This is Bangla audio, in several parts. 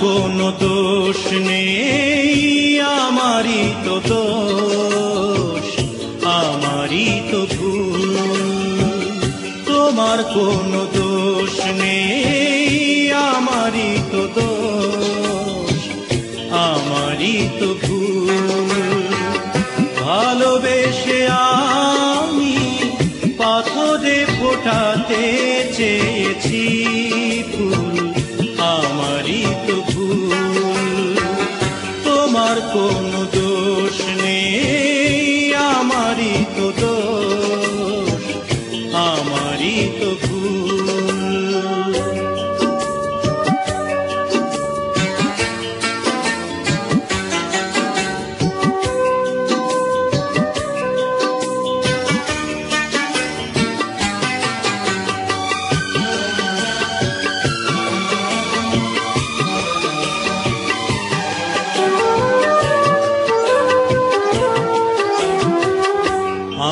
কোনো দোষ নেই, আমারই তো দোষ, আমারই তো ভুল। তোমার কোনো দোষ নেই, আমারই তো দোষ, আমারই তো ভুল। ভালোবেসে আমি পাথরে ফোটাতে চেয়েছি ফুল, আমারই তো ভুল। তোমার কোনো দোষ নেই, আমারই তো দোষ, আমারই তো ভুল।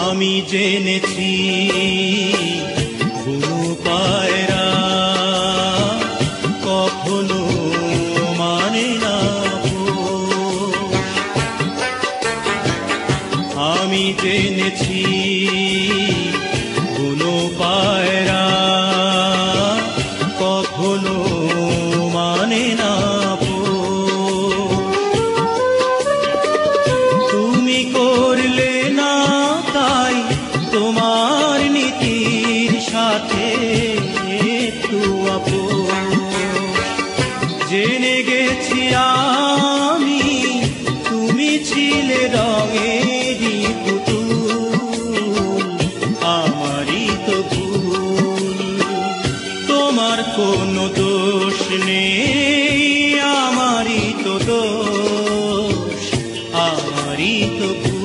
আমি জেনেছি বুনো পায়রা কখনো মানে না পোষ। আমি জেনেছি বুনো পায়রা কখনো মানে না পোষ। তুমি করলে না তাই তোমার নীতির সাথে একটু আপোষ। জেনে গেছি আমি তুমি ছিলে রঙেরই পুতুল, আমারই তো ভুল। তোমার কোনো দোষ নেই, আমারই তো দোষ, আমারই তো ভুল।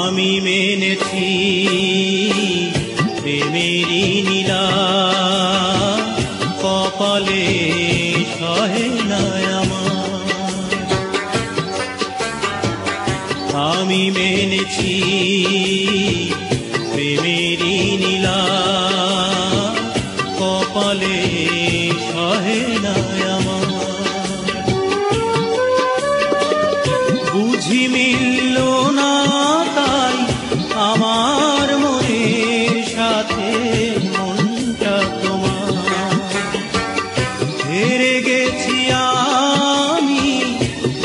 আমি মেনেছি প্রেমেরই নীলা কপালে সহে না আমার। আমি মেনেছি প্রেমেরই নীলা কপালে সহে না আমার। বুঝি মিলল না তাই আমার মনের সাথে মনটা তোমার। হেরে গেছি আমি,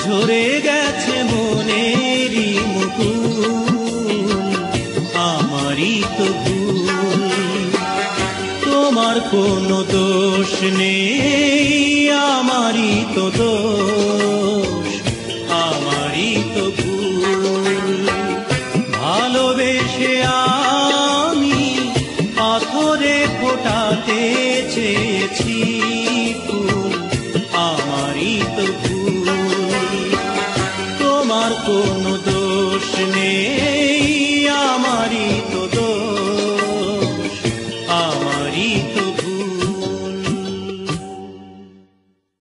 ঝরে গেছে মনেরই মুকুল, আমারই তো ভুল। তোমার কোনো দোষ নেই, আমারই তো দোষ, আমারই তো ভুল। ভালোবেসে আমি পাথরে ফোটাতে চেয়েছি